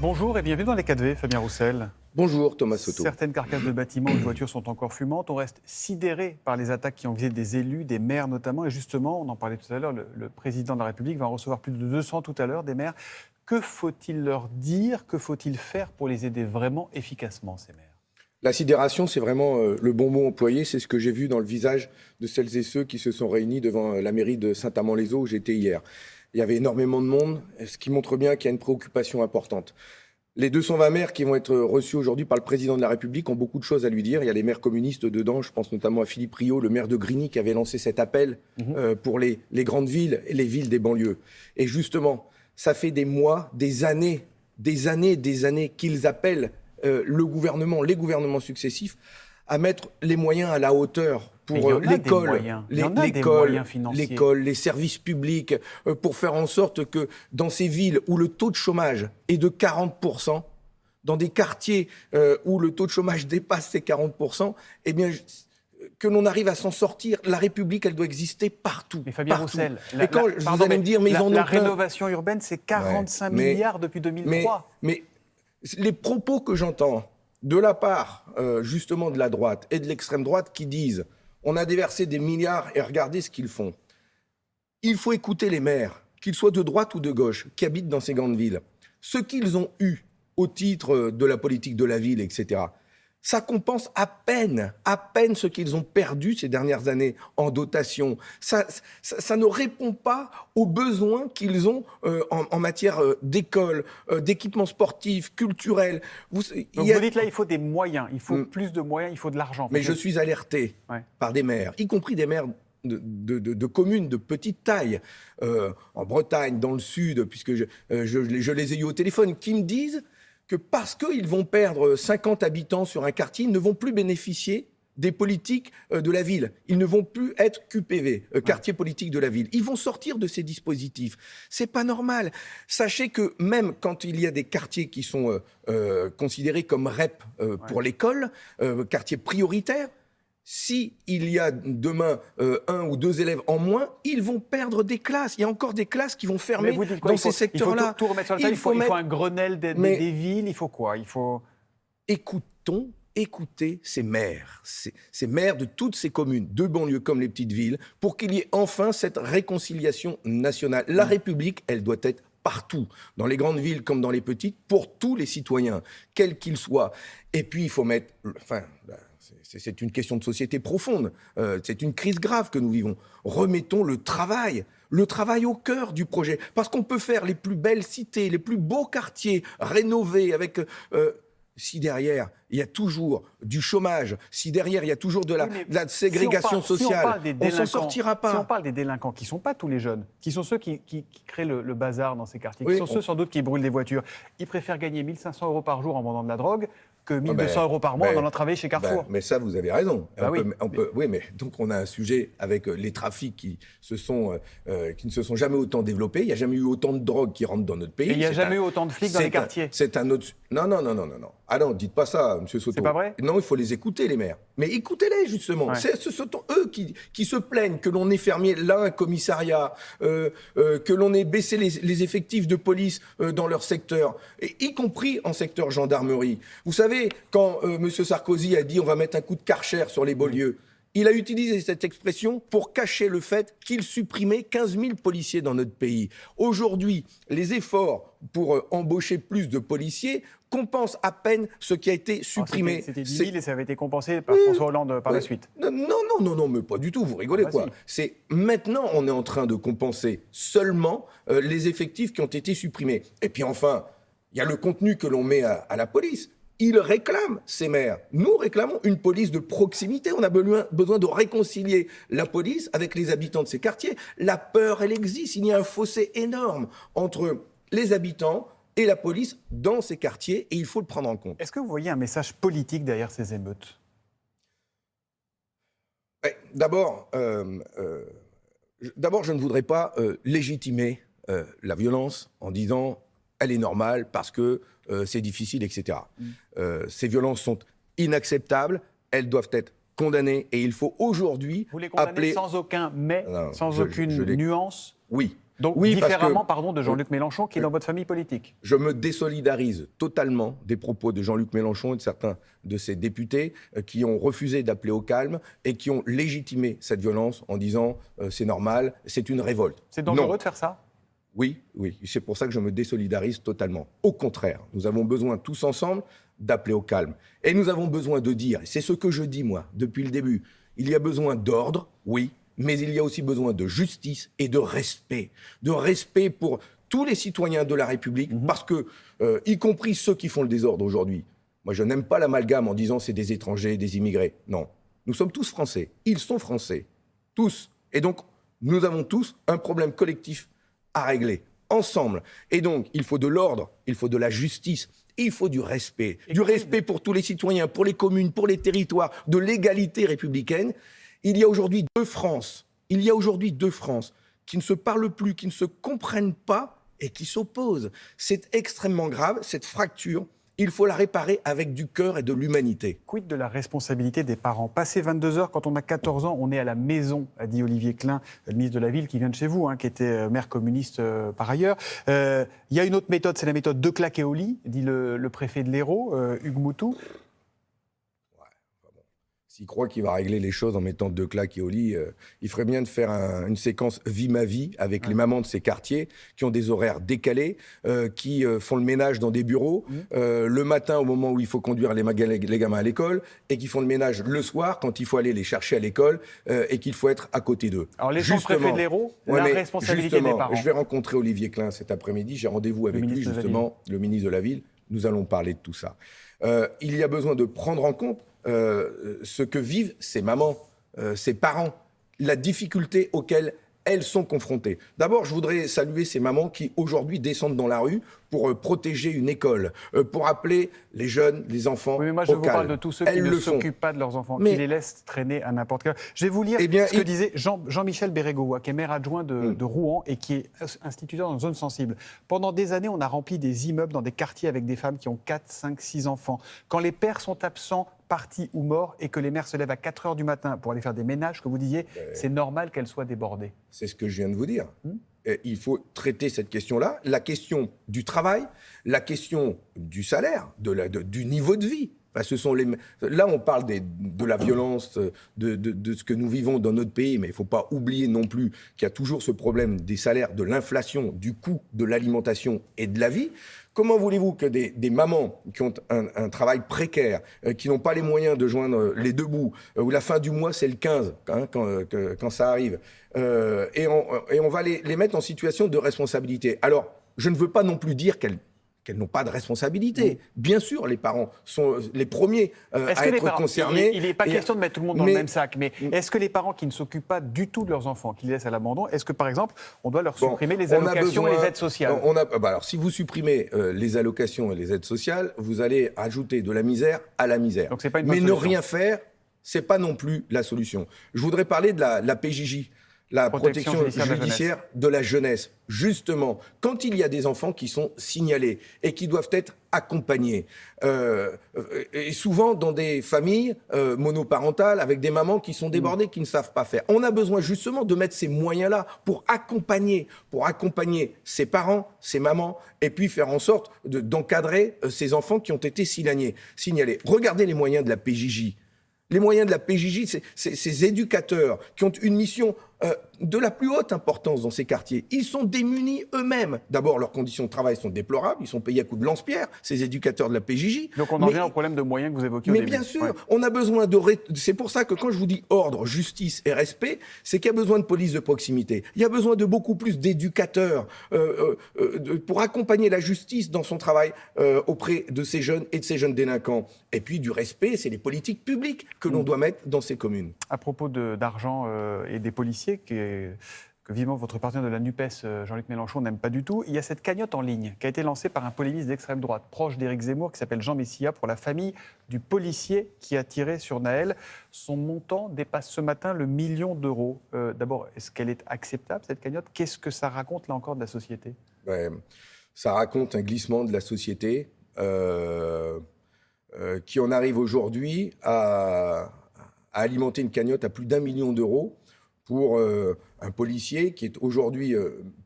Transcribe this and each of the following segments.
Bonjour et bienvenue dans les 4V, Fabien Roussel. Bonjour Thomas Soto. Certaines carcasses de bâtiments ou de voitures sont encore fumantes. On reste sidéré par les attaques qui ont visé des élus, des maires notamment. Et justement, on en parlait tout à l'heure, le président de la République va en recevoir plus de 200 tout à l'heure, des maires. Que faut-il leur dire? Que faut-il faire pour les aider vraiment efficacement, ces maires? La sidération, c'est vraiment le bon mot employé. C'est ce que j'ai vu dans le visage de celles et ceux qui se sont réunis devant la mairie de Saint-Amand-les-Eaux où j'étais hier. Il y avait énormément de monde, ce qui montre bien qu'il y a une préoccupation importante. Les 220 maires qui vont être reçus aujourd'hui par le président de la République ont beaucoup de choses à lui dire. Il y a les maires communistes dedans, je pense notamment à Philippe Rio, le maire de Grigny, qui avait lancé cet appel pour les grandes villes et les villes des banlieues. Et justement, ça fait des mois, des années qu'ils appellent le gouvernement, les gouvernements successifs, à mettre les moyens à la hauteur pour l'école, les services publics, pour faire en sorte que dans ces villes où le taux de chômage est de 40%, dans des quartiers où le taux de chômage dépasse ces 40%, eh bien, que l'on arrive à s'en sortir. La République, elle doit exister partout. Mais Fabien Roussel, vous allez me dire, mais ils en ont la rénovation urbaine, c'est 45 milliards depuis 2003. Mais les propos que j'entends de la part, justement, de la droite et de l'extrême droite qui disent « on a déversé des milliards et regardez ce qu'ils font ». Il faut écouter les maires, qu'ils soient de droite ou de gauche, qui habitent dans ces grandes villes. Ce qu'ils ont eu au titre de la politique de la ville, etc., ça compense à peine ce qu'ils ont perdu ces dernières années en dotation. Ça ne répond pas aux besoins qu'ils ont en matière d'école, d'équipements sportifs, culturels. Donc vous dites là, il faut des moyens, il faut plus de moyens, il faut de l'argent. Mais je suis alerté par des maires, y compris des maires de communes de petite taille, en Bretagne, dans le Sud, puisque je les ai eus au téléphone, qui me disent que parce qu'ils vont perdre 50 habitants sur un quartier, ils ne vont plus bénéficier des politiques de la ville. Ils ne vont plus être QPV, quartier politique de la ville. Ils vont sortir de ces dispositifs. C'est pas normal. Sachez que même quand il y a des quartiers qui sont considérés comme REP pour l'école, quartier prioritaire, si il y a demain 1 ou 2 élèves en moins, ils vont perdre des classes. Il y a encore des classes qui vont fermer dans ces secteurs-là. Il faut tout remettre sur la table, il faut un Grenelle des villes, il faut quoi? Écoutez ces maires de toutes ces communes, de banlieue comme les petites villes, pour qu'il y ait enfin cette réconciliation nationale. La République, elle doit être partout, dans les grandes villes comme dans les petites, pour tous les citoyens, quels qu'ils soient. Et puis, il faut mettre... c'est une question de société profonde. C'est une crise grave que nous vivons. Remettons le travail au cœur du projet. Parce qu'on peut faire les plus belles cités, les plus beaux quartiers rénovés avec... si derrière, il y a toujours du chômage, si derrière, il y a toujours de la ségrégation sociale, on ne s'en sortira pas. Si on parle des délinquants, qui ne sont pas tous les jeunes, qui sont ceux qui créent le bazar dans ces quartiers, qui sont ceux sans doute qui brûlent des voitures, ils préfèrent gagner 1 500 € par jour en vendant de la drogue que 1 200 € par mois en allant travailler chez Carrefour. Mais ça, vous avez raison. Oui, mais donc on a un sujet avec les trafics qui ne se sont jamais autant développés. Il n'y a jamais eu autant de drogue qui rentre dans notre pays. Et il n'y a jamais eu autant de flics dans les quartiers. C'est un autre... Non. Ah non, dites pas ça, M. Soto. C'est pas vrai? Non, il faut les écouter, les maires. Mais écoutez-les, justement. Ouais. Ce sont eux qui se plaignent que l'on ait fermé là un commissariat, que l'on ait baissé les effectifs de police dans leur secteur, et y compris en secteur gendarmerie. Vous savez, quand M. Sarkozy a dit « on va mettre un coup de Karcher sur les banlieues », il a utilisé cette expression pour cacher le fait qu'il supprimait 15 000 policiers dans notre pays. Aujourd'hui, les efforts pour embaucher plus de policiers compensent à peine ce qui a été supprimé. C'était 10 000 et ça avait été compensé par François Hollande par la suite. Non, mais pas du tout, vous rigolez quoi. Si. C'est maintenant on est en train de compenser seulement les effectifs qui ont été supprimés. Et puis enfin, il y a le contenu que l'on met à la police. Ils réclament, ces maires. Nous réclamons une police de proximité. On a besoin de réconcilier la police avec les habitants de ces quartiers. La peur, elle existe. Il y a un fossé énorme entre les habitants et la police dans ces quartiers, et il faut le prendre en compte. Est-ce que vous voyez un message politique derrière ces émeutes? D'abord, je ne voudrais pas légitimer la violence en disant elle est normale parce que c'est difficile, etc. Ces violences sont inacceptables, elles doivent être condamnées, et il faut aujourd'hui Vous les condamnez sans aucun mais, sans aucune nuance? Oui. Donc, Oui, différemment, de Jean-Luc Mélenchon, qui est dans votre famille politique. Je me désolidarise totalement des propos de Jean-Luc Mélenchon et de certains de ses députés qui ont refusé d'appeler au calme et qui ont légitimé cette violence en disant c'est normal, c'est une révolte. C'est dangereux Non. de faire ça? Oui, c'est pour ça que je me désolidarise totalement. Au contraire, nous avons besoin tous ensemble d'appeler au calme. Et nous avons besoin de dire, et c'est ce que je dis moi depuis le début, il y a besoin d'ordre, oui, mais il y a aussi besoin de justice et de respect. De respect pour tous les citoyens de la République, parce que, y compris ceux qui font le désordre aujourd'hui, moi je n'aime pas l'amalgame en disant c'est des étrangers, des immigrés. Non, nous sommes tous français, ils sont français, tous. Et donc, nous avons tous un problème collectif à régler, ensemble. Et donc, il faut de l'ordre, il faut de la justice, il faut du respect. Du respect pour tous les citoyens, pour les communes, pour les territoires, de l'égalité républicaine. Il y a aujourd'hui deux France. Il y a aujourd'hui deux France qui ne se parlent plus, qui ne se comprennent pas et qui s'opposent. C'est extrêmement grave, cette fracture. Il faut la réparer avec du cœur et de l'humanité. Quid de la responsabilité des parents? Passé 22 heures, quand on a 14 ans, on est à la maison, a dit Olivier Klein, le ministre de la Ville, qui vient de chez vous, qui était maire communiste par ailleurs. Il y a une autre méthode, c'est la méthode de claquer au lit, dit le préfet de l'Hérault, Hugues Moutou. S'il croit qu'il va régler les choses en mettant deux claques et au lit, il ferait bien de faire une séquence Vie ma vie avec les mamans de ces quartiers qui ont des horaires décalés, qui font le ménage dans des bureaux le matin au moment où il faut conduire les gamins à l'école et qui font le ménage le soir quand il faut aller les chercher à l'école et qu'il faut être à côté d'eux. Alors les gens préfets de l'Hérault, la responsabilité des parents. Je vais rencontrer Olivier Klein cet après-midi, j'ai rendez-vous avec lui justement, le ministre de la Ville. Nous allons parler de tout ça. Il y a besoin de prendre en compte ce que vivent ces mamans, ces parents, la difficulté auxquelles elles sont confrontées. D'abord, je voudrais saluer ces mamans qui, aujourd'hui, descendent dans la rue pour protéger une école, pour appeler les jeunes, les enfants au calme. Oui, mais moi, je vous parle de tous ceux qui ne s'occupent pas de leurs enfants, qui les laissent traîner à n'importe quelle heure. Je vais vous lire ce que disait Jean-Michel Bérégovoy, qui est maire adjoint de Rouen et qui est instituteur dans une zone sensible. Pendant des années, on a rempli des immeubles dans des quartiers avec des femmes qui ont 4, 5, 6 enfants. Quand les pères sont absents, partis ou morts, et que les mères se lèvent à 4 heures du matin pour aller faire des ménages, que vous disiez, c'est normal qu'elles soient débordées. C'est ce que je viens de vous dire. Il faut traiter cette question-là, la question du travail, la question du salaire, du niveau de vie. Enfin, là, on parle de la violence, de ce que nous vivons dans notre pays, mais il ne faut pas oublier non plus qu'il y a toujours ce problème des salaires, de l'inflation, du coût de l'alimentation et de la vie. Comment voulez-vous que des mamans qui ont un travail précaire, qui n'ont pas les moyens de joindre les deux bouts, où la fin du mois c'est le 15, quand ça arrive, et on va les mettre en situation de responsabilité. Alors, je ne veux pas non plus dire qu'elles n'ont pas de responsabilité. Bien sûr, les parents sont les premiers à être concernés. Il n'est pas question de mettre tout le monde dans le même sac, mais est-ce que les parents qui ne s'occupent pas du tout de leurs enfants, qui les laissent à l'abandon, est-ce que, par exemple, on doit leur supprimer les allocations et les aides sociales? Alors, si vous supprimez les allocations et les aides sociales, vous allez ajouter de la misère à la misère. Donc, c'est pas une bonne solution. Ne rien faire, c'est pas non plus la solution. Je voudrais parler de la PJJ. La protection judiciaire de la jeunesse. Justement, quand il y a des enfants qui sont signalés et qui doivent être accompagnés, et souvent dans des familles monoparentales avec des mamans qui sont débordées, qui ne savent pas faire. On a besoin justement de mettre ces moyens-là pour accompagner ces parents, ces mamans, et puis faire en sorte d'encadrer ces enfants qui ont été signalés. Regardez les moyens de la PJJ. Les moyens de la PJJ, c'est ces éducateurs qui ont une mission de la plus haute importance dans ces quartiers. Ils sont démunis eux-mêmes. D'abord, leurs conditions de travail sont déplorables. Ils sont payés à coups de lance-pierre, ces éducateurs de la PJJ. Donc on en vient au problème de moyens que vous évoquiez au début. Mais bien sûr, on a besoin c'est pour ça que quand je vous dis ordre, justice et respect, c'est qu'il y a besoin de police de proximité. Il y a besoin de beaucoup plus d'éducateurs pour accompagner la justice dans son travail auprès de ces jeunes et de ces jeunes délinquants. Et puis du respect, c'est les politiques publiques que l'on doit mettre dans ces communes. À propos d'argent et des policiers, que vivement votre partenaire de la NUPES, Jean-Luc Mélenchon, n'aime pas du tout. Il y a cette cagnotte en ligne qui a été lancée par un polémiste d'extrême droite, proche d'Éric Zemmour, qui s'appelle Jean Messia, pour la famille du policier qui a tiré sur Naël. Son montant dépasse ce matin le 1 million d'euros. D'abord, est-ce qu'elle est acceptable, cette cagnotte? Qu'est-ce que ça raconte, là encore, de la société? Ça raconte un glissement de la société qui en arrive aujourd'hui à alimenter une cagnotte à plus d'1 million d'euros pour un policier qui est aujourd'hui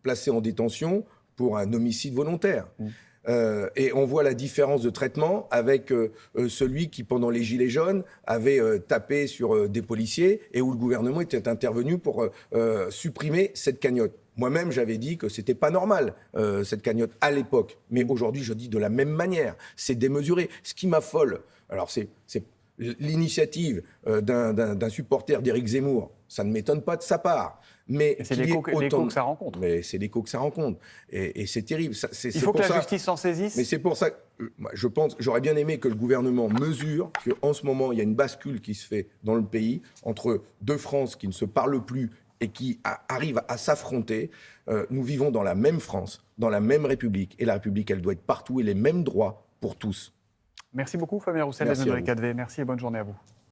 placé en détention pour un homicide volontaire. Et on voit la différence de traitement avec celui qui, pendant les Gilets jaunes, avait tapé sur des policiers et où le gouvernement était intervenu pour supprimer cette cagnotte. Moi-même, j'avais dit que c'était pas normal, cette cagnotte, à l'époque. Mais aujourd'hui, je dis de la même manière. C'est démesuré. Ce qui m'affole, alors c'est l'initiative d'un supporter d'Éric Zemmour. Ça ne m'étonne pas de sa part. Mais c'est l'écho que ça rencontre. Mais c'est l'écho que ça rencontre. Et c'est terrible. Il faut que la justice s'en saisisse. Mais c'est pour ça que je pense, j'aurais bien aimé que le gouvernement mesure qu'en ce moment, il y a une bascule qui se fait dans le pays entre deux France qui ne se parlent plus et qui arrivent à s'affronter. Nous vivons dans la même France, dans la même République. Et la République, elle doit être partout et les mêmes droits pour tous. Merci beaucoup, Fabien Roussel, d'être venu dans les 4V. Merci et bonne journée à vous.